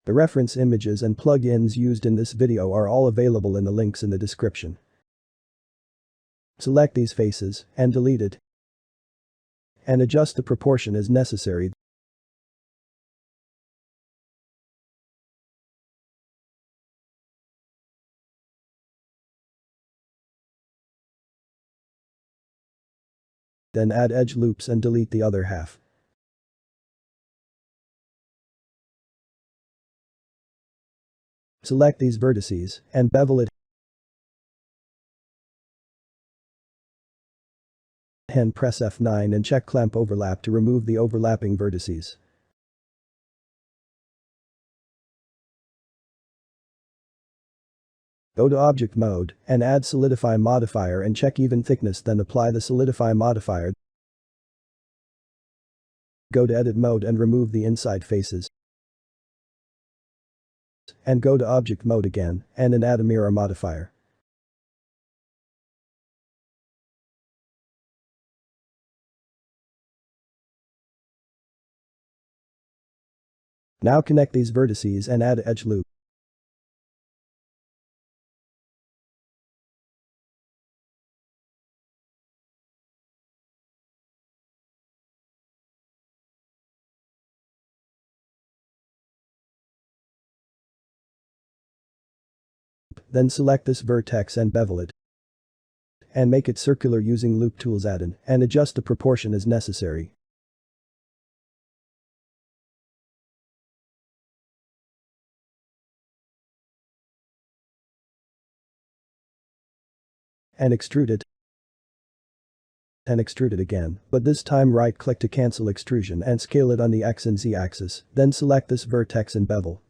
The reference images and plugins used in this video are all available in the links in the description. Select these faces and delete it. And adjust the proportion as necessary. Then add edge loops and delete the other half. Select these vertices and bevel it. And press F9 and check clamp overlap to remove the overlapping vertices. Go to Object Mode and add Solidify modifier and check even thickness, then apply the Solidify modifier. Go to Edit Mode and remove the inside faces. And go to Object Mode again and then add a Mirror modifier. Now connect these vertices and add edge loop. Then select this vertex and bevel it. And make it circular using Loop Tools add-in and adjust the proportion as necessary. And extrude it. And extrude it again, but this time right-click to cancel extrusion and scale it on the X and Z axis, then select this vertex and bevel.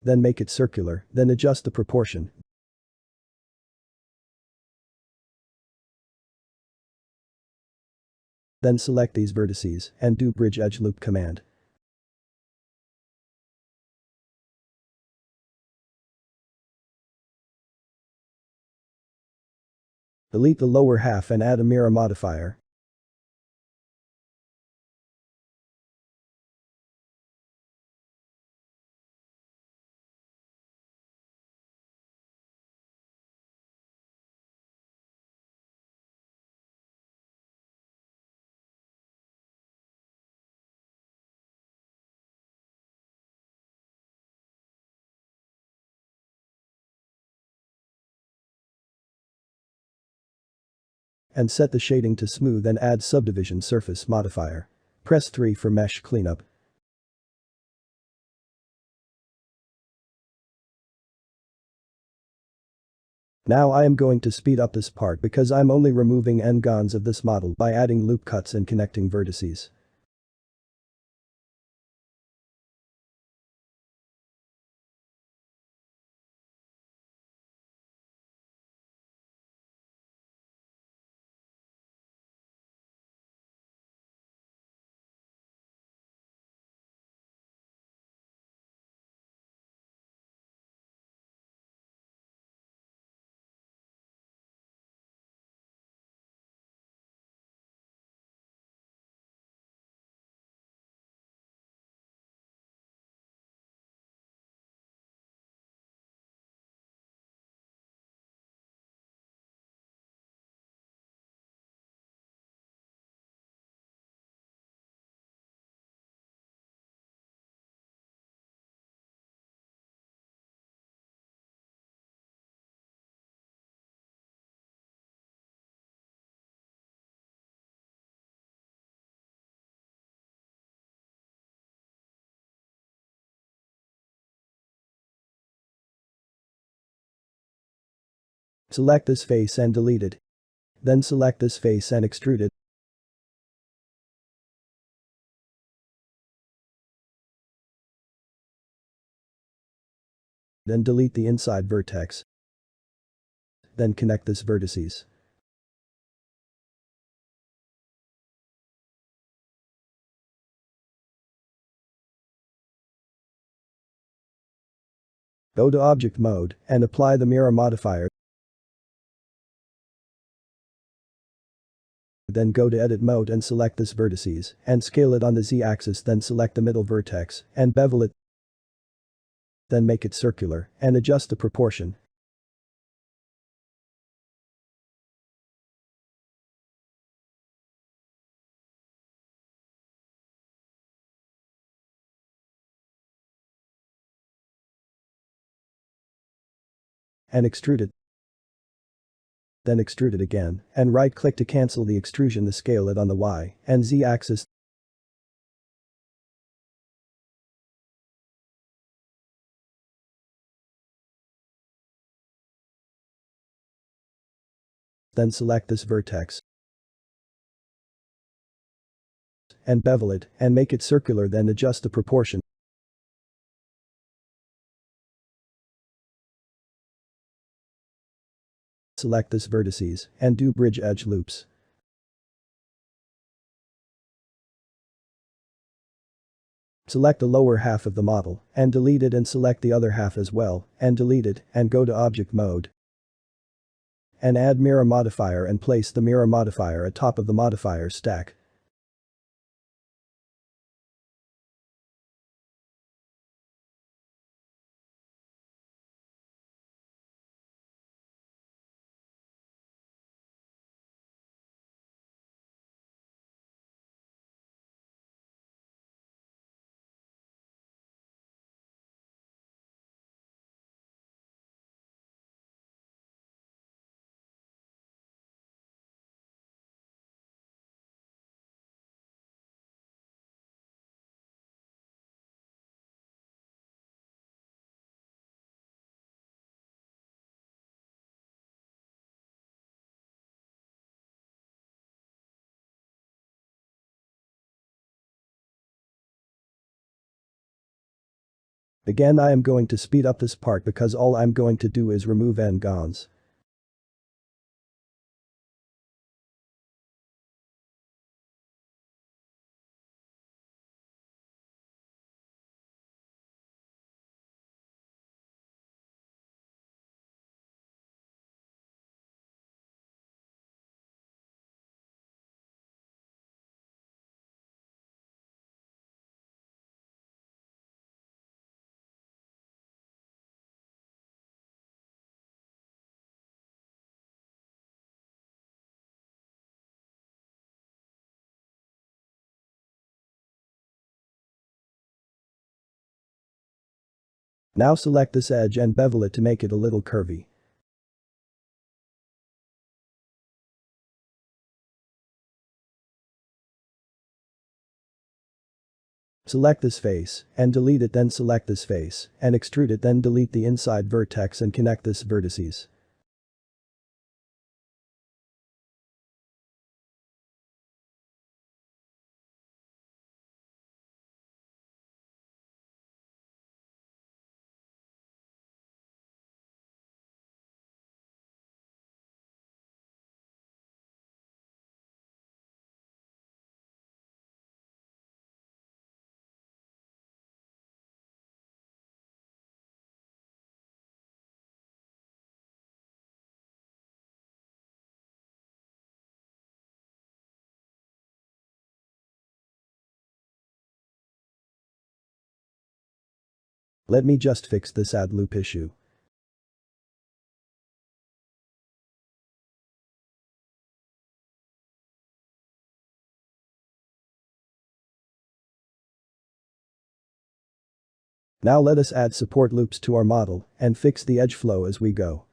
Then make it circular, then adjust the proportion. Then select these vertices and do Bridge Edge Loop command. Delete the lower half and add a mirror modifier. And set the shading to smooth and add subdivision surface modifier. Press 3 for mesh cleanup. Now I am going to speed up this part because I'm only removing n-gons of this model by adding loop cuts and connecting vertices. Select this face and delete it. Then select this face and extrude it. Then delete the inside vertex. Then connect this vertices. Go to Object Mode and apply the Mirror modifier. Then go to edit mode and select this vertices and scale it on the z-axis, then select the middle vertex and bevel it. Then make it circular and adjust the proportion. And extrude it. Then extrude it again and right click to cancel the extrusion to scale it on the y and z axis. Then select this vertex and bevel it and make it circular, then adjust the proportion. Select this vertices and do bridge edge loops. Select the lower half of the model and delete it, and select the other half as well and delete it, and go to object mode. And add mirror modifier and place the mirror modifier atop of the modifier stack. Again, I am going to speed up this part because all I'm going to do is remove n-gons. Now select this edge and bevel it to make it a little curvy. Select this face and delete it, then select this face and extrude it, then delete the inside vertex and connect this vertices. Let me just fix this add loop issue. Now let us add support loops to our model and fix the edge flow as we go.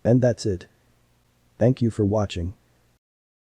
And that's it. Thank you for watching.